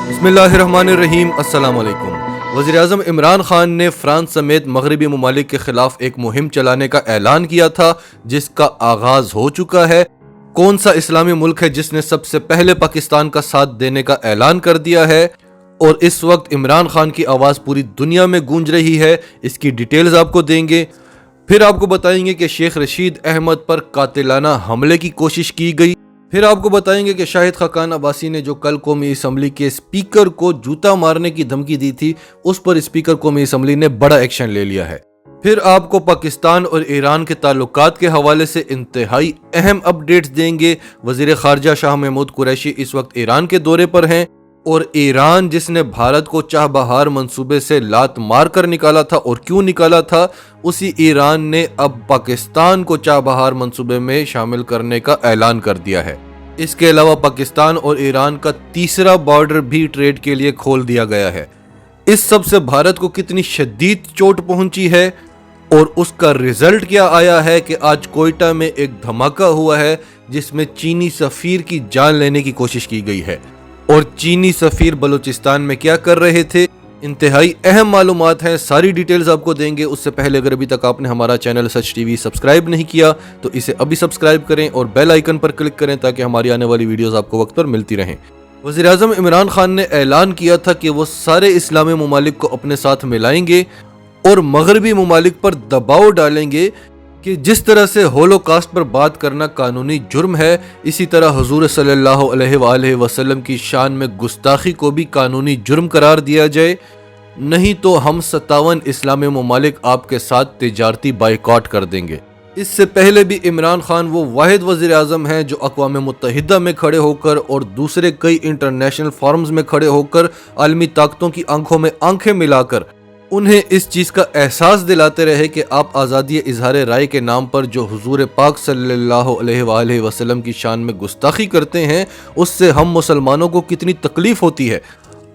بسم اللہ الرحمن الرحیم۔ السلام علیکم۔ وزیر اعظم عمران خان نے فرانس سمیت مغربی ممالک کے خلاف ایک مہم چلانے کا اعلان کیا تھا جس کا آغاز ہو چکا ہے۔ کون سا اسلامی ملک ہے جس نے سب سے پہلے پاکستان کا ساتھ دینے کا اعلان کر دیا ہے اور اس وقت عمران خان کی آواز پوری دنیا میں گونج رہی ہے؟ اس کی ڈیٹیلز آپ کو دیں گے۔ پھر آپ کو بتائیں گے کہ شیخ رشید احمد پر قاتلانہ حملے کی کوشش کی گئی۔ پھر آپ کو بتائیں گے کہ شاہد خاقان عباسی نے جو کل قومی اسمبلی کے اسپیکر کو جوتا مارنے کی دھمکی دی تھی، اس پر اسپیکر قومی اسمبلی نے بڑا ایکشن لے لیا ہے۔ پھر آپ کو پاکستان اور ایران کے تعلقات کے حوالے سے انتہائی اہم اپڈیٹس دیں گے۔ وزیر خارجہ شاہ محمود قریشی اس وقت ایران کے دورے پر ہیں اور ایران جس نے بھارت کو چاہ بہار منصوبے سے لات مار کر نکالا تھا اور کیوں نکالا تھا، اسی ایران نے اب پاکستان کو چاہ بہار منصوبے میں شامل کرنے کا اعلان کر دیا ہے۔ اس کے علاوہ پاکستان اور ایران کا تیسرا بارڈر بھی ٹریڈ کے لیے کھول دیا گیا ہے۔ اس سب سے بھارت کو کتنی شدید چوٹ پہنچی ہے اور اس کا رزلٹ کیا آیا ہے کہ آج کوئٹہ میں ایک دھماکہ ہوا ہے جس میں چینی سفیر کی جان لینے کی کوشش کی گئی ہے، اور چینی سفیر بلوچستان میں کیا کر رہے تھے، انتہائی اہم معلومات ہیں۔ ساری ڈیٹیلز آپ کو دیں گے۔ اس سے پہلے اگر ابھی تک آپ نے ہمارا چینل سچ ٹی وی سبسکرائب نہیں کیا تو اسے ابھی سبسکرائب کریں اور بیل آئیکن پر کلک کریں تاکہ ہماری آنے والی ویڈیوز آپ کو وقت پر ملتی رہیں۔ وزیر اعظم عمران خان نے اعلان کیا تھا کہ وہ سارے اسلامی ممالک کو اپنے ساتھ ملائیں گے اور مغربی ممالک پر دباؤ ڈالیں گے کہ جس طرح سے ہولوکاسٹ پر بات کرنا قانونی جرم ہے، اسی طرح حضور صلی اللہ علیہ وآلہ وسلم کی شان میں گستاخی کو بھی قانونی جرم قرار دیا جائے، نہیں تو ہم 57 اسلامی ممالک آپ کے ساتھ تجارتی بائیکاٹ کر دیں گے۔ اس سے پہلے بھی عمران خان وہ واحد وزیر اعظم ہیں جو اقوام متحدہ میں کھڑے ہو کر اور دوسرے کئی انٹرنیشنل فورمز میں کھڑے ہو کر عالمی طاقتوں کی آنکھوں میں آنکھیں ملا کر انہیں اس چیز کا احساس دلاتے رہے کہ آپ آزادی اظہار رائے کے نام پر جو حضور پاک صلی اللہ علیہ وآلہ وسلم کی شان میں گستاخی کرتے ہیں، اس سے ہم مسلمانوں کو کتنی تکلیف ہوتی ہے،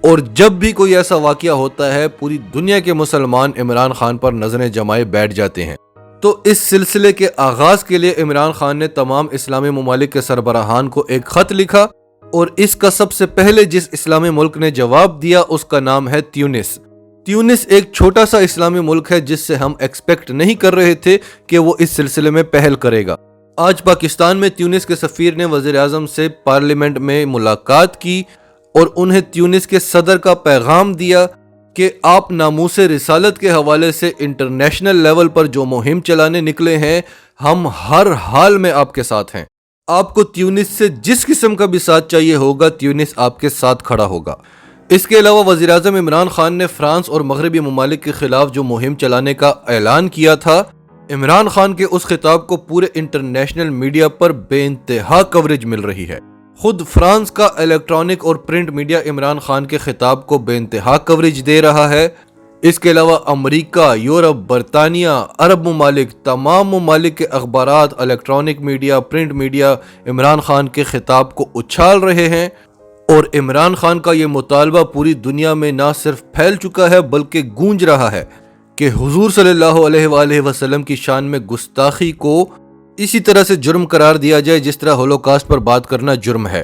اور جب بھی کوئی ایسا واقعہ ہوتا ہے پوری دنیا کے مسلمان عمران خان پر نظریں جمائے بیٹھ جاتے ہیں۔ تو اس سلسلے کے آغاز کے لیے عمران خان نے تمام اسلامی ممالک کے سربراہان کو ایک خط لکھا، اور اس کا سب سے پہلے جس اسلامی ملک نے جواب دیا اس کا نام ہے تیونس۔ تیونس ایک چھوٹا سا اسلامی ملک ہے جس سے ہم ایکسپیکٹ نہیں کر رہے تھے کہ وہ اس سلسلے میں پہل کرے گا۔ آج پاکستان میں تیونس کے سفیر نے وزیر اعظم سے پارلیمنٹ میں ملاقات کی اور انہیں تیونس کے صدر کا پیغام دیا کہ آپ ناموس رسالت کے حوالے سے انٹرنیشنل لیول پر جو مہم چلانے نکلے ہیں، ہم ہر حال میں آپ کے ساتھ ہیں۔ آپ کو تیونس سے جس قسم کا بھی ساتھ چاہیے ہوگا، تیونس آپ کے ساتھ کھڑا ہوگا۔ اس کے علاوہ وزیر اعظم عمران خان نے فرانس اور مغربی ممالک کے خلاف جو مہم چلانے کا اعلان کیا تھا، عمران خان کے اس خطاب کو پورے انٹرنیشنل میڈیا پر بے انتہا کوریج مل رہی ہے۔ خود فرانس کا الیکٹرانک اور پرنٹ میڈیا عمران خان کے خطاب کو بے انتہا کوریج دے رہا ہے۔ اس کے علاوہ امریکہ، یورپ، برطانیہ، عرب ممالک، تمام ممالک کے اخبارات، electronic media, print media Imran Khan کے خطاب کو اچھال رہے ہیں، اور عمران خان کا یہ مطالبہ پوری دنیا میں نہ صرف پھیل چکا ہے بلکہ گونج رہا ہے کہ حضور صلی اللہ علیہ وآلہ وسلم کی شان میں گستاخی کو اسی طرح سے جرم قرار دیا جائے جس طرح ہولوکاسٹ پر بات کرنا جرم ہے،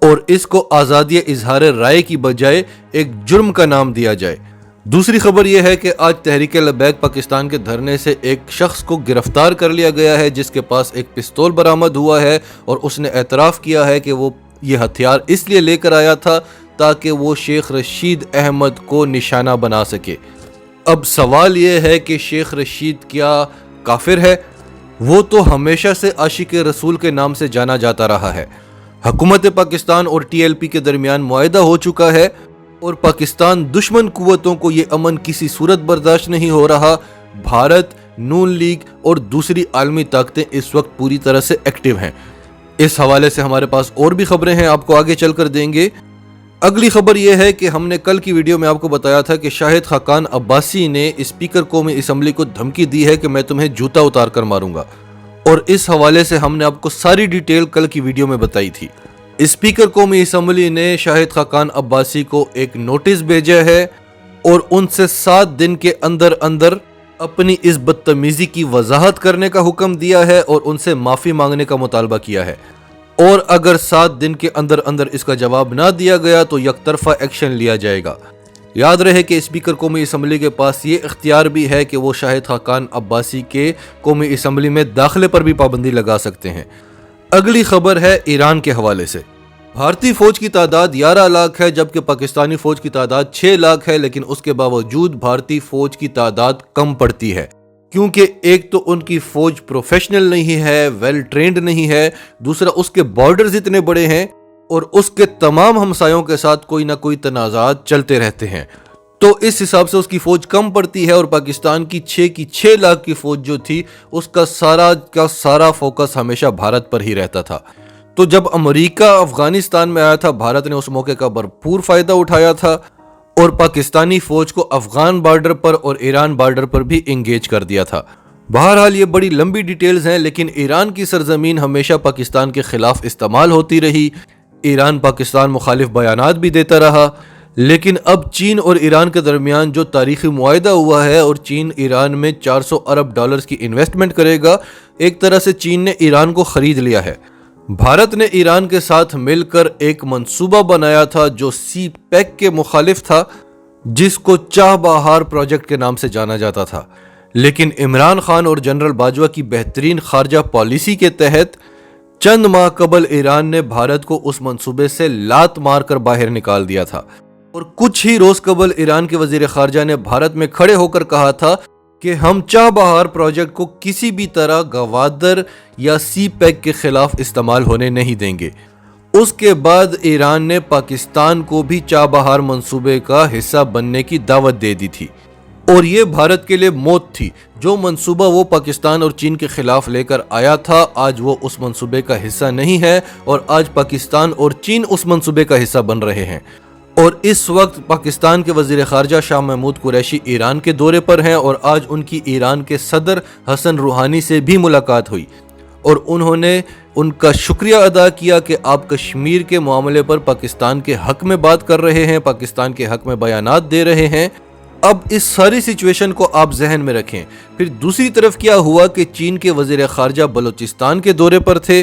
اور اس کو آزادی اظہار رائے کی بجائے ایک جرم کا نام دیا جائے۔ دوسری خبر یہ ہے کہ آج تحریک لبیک پاکستان کے دھرنے سے ایک شخص کو گرفتار کر لیا گیا ہے جس کے پاس ایک پستول برآمد ہوا ہے، اور اس نے اعتراف کیا ہے کہ وہ یہ ہتھیار اس لیے لے کر آیا تھا تاکہ وہ شیخ رشید احمد کو نشانہ بنا سکے۔ اب سوال یہ ہے کہ شیخ رشید کیا کافر ہے؟ وہ تو ہمیشہ سے عاشق رسول کے نام سے جانا جاتا رہا ہے۔ حکومت پاکستان اور ٹی ایل پی کے درمیان معاہدہ ہو چکا ہے، اور پاکستان دشمن قوتوں کو یہ امن کسی صورت برداشت نہیں ہو رہا۔ بھارت، نون لیگ اور دوسری عالمی طاقتیں اس وقت پوری طرح سے ایکٹیو ہیں۔ اس حوالے سے ہمارے پاس اور بھی خبریں ہیں، آپ کو آگے چل کر دیں گے۔ اگلی خبر یہ ہے کہ ہم نے کل کی ویڈیو میں آپ کو بتایا تھا کہ شاہد خاقان عباسی نے اسپیکر قومی اسمبلی کو دھمکی دی ہے کہ میں تمہیں جوتا اتار کر ماروں گا، اور اس حوالے سے ہم نے آپ کو ساری ڈیٹیل کل کی ویڈیو میں بتائی تھی۔ اسپیکر قومی اسمبلی نے شاہد خاقان عباسی کو ایک نوٹس بھیجا ہے اور ان سے 7 دن کے اندر اندر اپنی اس بدتمیزی کی وضاحت کرنے کا حکم دیا ہے اور ان سے معافی مانگنے کا مطالبہ کیا ہے۔ اور اگر 7 دن کے اندر اندر اس کا جواب نہ دیا گیا تو یک طرفہ ایکشن لیا جائے گا۔ یاد رہے کہ اسپیکر قومی اسمبلی کے پاس یہ اختیار بھی ہے کہ وہ شاہد خاقان عباسی کے قومی اسمبلی میں داخلے پر بھی پابندی لگا سکتے ہیں۔ اگلی خبر ہے ایران کے حوالے سے۔ بھارتی فوج کی تعداد 11 لاکھ ہے جبکہ پاکستانی فوج کی تعداد 6 لاکھ ہے، لیکن اس کے باوجود بھارتی فوج کی تعداد کم پڑتی ہے، کیونکہ ایک تو ان کی فوج پروفیشنل نہیں ہے، ویل ٹرینڈ نہیں ہے، دوسرا اس کے بارڈرز اتنے بڑے ہیں اور اس کے تمام ہمسایوں کے ساتھ کوئی نہ کوئی تنازعات چلتے رہتے ہیں، تو اس حساب سے اس کی فوج کم پڑتی ہے، اور پاکستان کی 6 لاکھ کی فوج جو تھی اس کا سارا فوکس ہمیشہ بھارت پر ہی رہتا تھا۔ تو جب امریکہ افغانستان میں آیا تھا، بھارت نے اس موقع کا بھرپور فائدہ اٹھایا تھا اور پاکستانی فوج کو افغان بارڈر پر اور ایران بارڈر پر بھی انگیج کر دیا تھا۔ بہرحال یہ بڑی لمبی ڈیٹیلز ہیں، لیکن ایران کی سرزمین ہمیشہ پاکستان کے خلاف استعمال ہوتی رہی، ایران پاکستان مخالف بیانات بھی دیتا رہا، لیکن اب چین اور ایران کے درمیان جو تاریخی معاہدہ ہوا ہے اور چین ایران میں $400 ارب کی انویسٹمنٹ کرے گا، ایک طرح سے چین نے ایران کو خرید لیا ہے۔ بھارت نے ایران کے ساتھ مل کر ایک منصوبہ بنایا تھا جو سی پیک کے مخالف تھا، جس کو چاہ بہار پروجیکٹ کے نام سے جانا جاتا تھا، لیکن عمران خان اور جنرل باجوہ کی بہترین خارجہ پالیسی کے تحت چند ماہ قبل ایران نے بھارت کو اس منصوبے سے لات مار کر باہر نکال دیا تھا، اور کچھ ہی روز قبل ایران کے وزیر خارجہ نے بھارت میں کھڑے ہو کر کہا تھا کہ ہم چاہ بہار پروجیکٹ کو کسی بھی طرح گوادر یا سی پیک کے خلاف استعمال ہونے نہیں دیں گے۔ اس کے بعد ایران نے پاکستان کو بھی چاہ بہار منصوبے کا حصہ بننے کی دعوت دے دی تھی، اور یہ بھارت کے لیے موت تھی۔ جو منصوبہ وہ پاکستان اور چین کے خلاف لے کر آیا تھا، آج وہ اس منصوبے کا حصہ نہیں ہے، اور آج پاکستان اور چین اس منصوبے کا حصہ بن رہے ہیں۔ اور اس وقت پاکستان کے وزیر خارجہ شاہ محمود قریشی ایران کے دورے پر ہیں، اور آج ان کی ایران کے صدر حسن روحانی سے بھی ملاقات ہوئی، اور انہوں نے ان کا شکریہ ادا کیا کہ آپ کشمیر کے معاملے پر پاکستان کے حق میں بات کر رہے ہیں، پاکستان کے حق میں بیانات دے رہے ہیں۔ اب اس ساری سچویشن کو آپ ذہن میں رکھیں۔ پھر دوسری طرف کیا ہوا کہ چین کے وزیر خارجہ بلوچستان کے دورے پر تھے،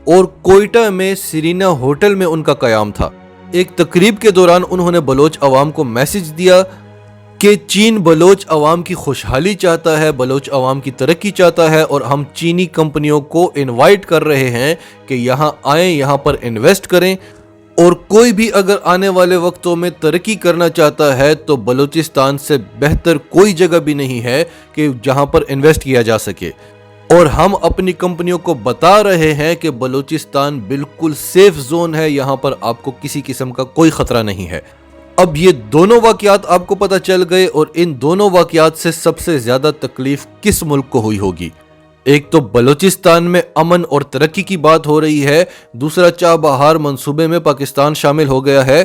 اور کوئٹہ میں سرینا ہوٹل میں ان کا قیام تھا۔ ایک تقریب کے دوران انہوں نے بلوچ عوام کو میسج دیا کہ چین بلوچ عوام کی خوشحالی چاہتا ہے، بلوچ عوام کی ترقی چاہتا ہے، اور ہم چینی کمپنیوں کو انوائٹ کر رہے ہیں کہ یہاں آئیں، یہاں پر انویسٹ کریں، اور کوئی بھی اگر آنے والے وقتوں میں ترقی کرنا چاہتا ہے تو بلوچستان سے بہتر کوئی جگہ بھی نہیں ہے کہ جہاں پر انویسٹ کیا جا سکے۔ اور ہم اپنی کمپنیوں کو بتا رہے ہیں کہ بلوچستان بالکل سیف زون ہے، یہاں پر آپ کو کسی قسم کا کوئی خطرہ نہیں ہے۔ اب یہ دونوں واقعات آپ کو پتہ چل گئے، اور ان دونوں واقعات سے سب سے زیادہ تکلیف کس ملک کو ہوئی ہوگی؟ ایک تو بلوچستان میں امن اور ترقی کی بات ہو رہی ہے، دوسرا چاہ بہار منصوبے میں پاکستان شامل ہو گیا ہے،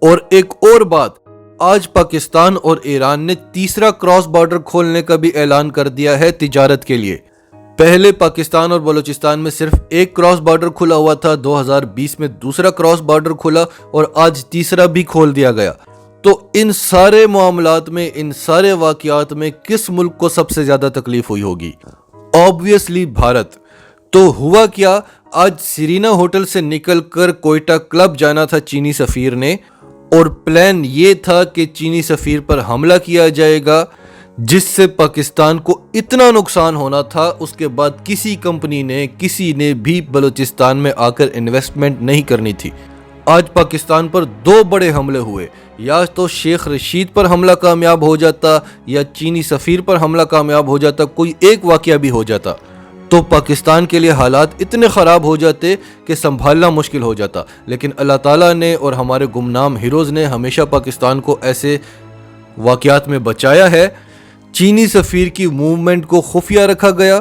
اور ایک اور بات، آج پاکستان اور ایران نے تیسرا کراس بارڈر کھولنے کا بھی اعلان کر دیا ہے تجارت کے لیے۔ پہلے پاکستان اور بلوچستان میں صرف ایک کراس بارڈر کھلا ہوا تھا، 2020 میں دوسرا کراس بارڈر کھلا، اور آج تیسرا بھی کھول دیا گیا۔ تو ان سارے معاملات میں، ان سارے واقعات میں کس ملک کو سب سے زیادہ تکلیف ہوئی ہوگی؟ آبویسلی بھارت۔ تو ہوا کیا، آج سرینا ہوٹل سے نکل کر کوئٹہ کلب جانا تھا چینی سفیر نے، اور پلان یہ تھا کہ چینی سفیر پر حملہ کیا جائے گا، جس سے پاکستان کو اتنا نقصان ہونا تھا، اس کے بعد کسی نے بھی بلوچستان میں آ کر انویسٹمنٹ نہیں کرنی تھی۔ آج پاکستان پر 2 بڑے حملے ہوئے، یا تو شیخ رشید پر حملہ کامیاب ہو جاتا یا چینی سفیر پر حملہ کامیاب ہو جاتا، کوئی ایک واقعہ بھی ہو جاتا، تو پاکستان کے لیے حالات اتنے خراب ہو جاتے کہ سنبھالنا مشکل ہو جاتا۔ لیکن اللہ تعالیٰ نے اور ہمارے گمنام ہیروز نے ہمیشہ پاکستان کو ایسے واقعات میں بچایا ہے۔ چینی سفیر کی موومنٹ کو خفیہ رکھا گیا،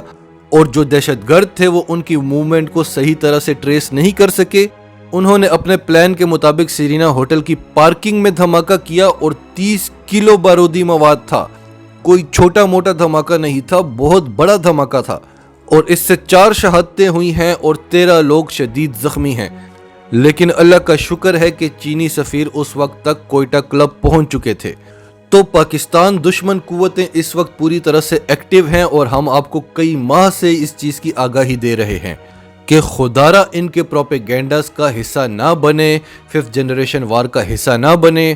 اور جو دہشت گرد تھے وہ ان کی موومنٹ کو صحیح طرح سے ٹریس نہیں کر سکے۔ انہوں نے اپنے پلان کے مطابق سرینا ہوٹل کی پارکنگ میں دھماکہ کیا، اور 30 کلو بارودی مواد تھا۔ کوئی چھوٹا موٹا دھماکہ نہیں تھا، بہت بڑا دھماکہ تھا، اور اس سے 4 شہادتیں ہوئی ہیں اور 13 لوگ شدید زخمی ہیں۔ لیکن اللہ کا شکر ہے کہ چینی سفیر اس وقت تک کوئٹہ کلب پہنچ چکے تھے۔ تو پاکستان دشمن قوتیں اس وقت پوری طرح سے ایکٹیو ہیں، اور ہم آپ کو کئی ماہ سے اس چیز کی آگاہی دے رہے ہیں۔ کہ خدارہ ان کے پروپیگینڈاز کا حصہ نہ بنے، 5th جنریشن وار کا حصہ نہ بنے۔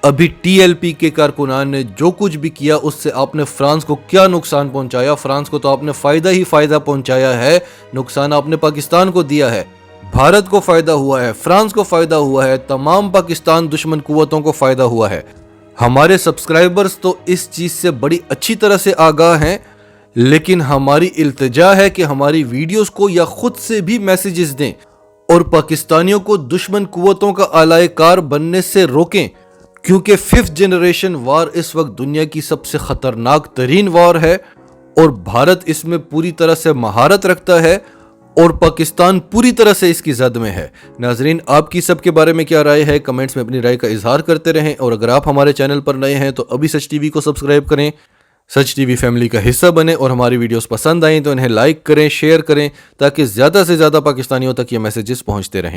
ابھی TLP کے کارکنان نے جو کچھ بھی کیا اس سے آپ نے فرانس کو کیا نقصان پہنچایا؟ فرانس کو تو آپ نے فائدہ ہی فائدہ پہنچایا ہے، نقصان آپ نے پاکستان کو دیا ہے۔ بھارت کو فائدہ ہوا ہے، فرانس کو فائدہ ہوا ہے، تمام پاکستان دشمن قوتوں کو فائدہ ہوا ہے۔ ہمارے سبسکرائبرز تو اس چیز سے بڑی اچھی طرح سے آگاہ ہیں، لیکن ہماری التجا ہے کہ ہماری ویڈیوز کو یا خود سے بھی میسیجز دیں اور پاکستانیوں کو دشمن قوتوں کا آلائے کار بننے سے روکیں، کیونکہ 5th جنریشن وار اس وقت دنیا کی سب سے خطرناک ترین وار ہے اور بھارت اس میں پوری طرح سے مہارت رکھتا ہے اور پاکستان پوری طرح سے اس کی زد میں ہے۔ ناظرین، آپ کی سب کے بارے میں کیا رائے ہے؟ کمنٹس میں اپنی رائے کا اظہار کرتے رہیں، اور اگر آپ ہمارے چینل پر نئے ہیں تو ابھی سچ ٹی وی کو سبسکرائب کریں، سچ ٹی وی فیملی کا حصہ بنیں، اور ہماری ویڈیوز پسند آئیں تو انہیں لائک کریں، شیئر کریں، تاکہ زیادہ سے زیادہ پاکستانیوں تک یہ میسیجز پہنچتے رہیں۔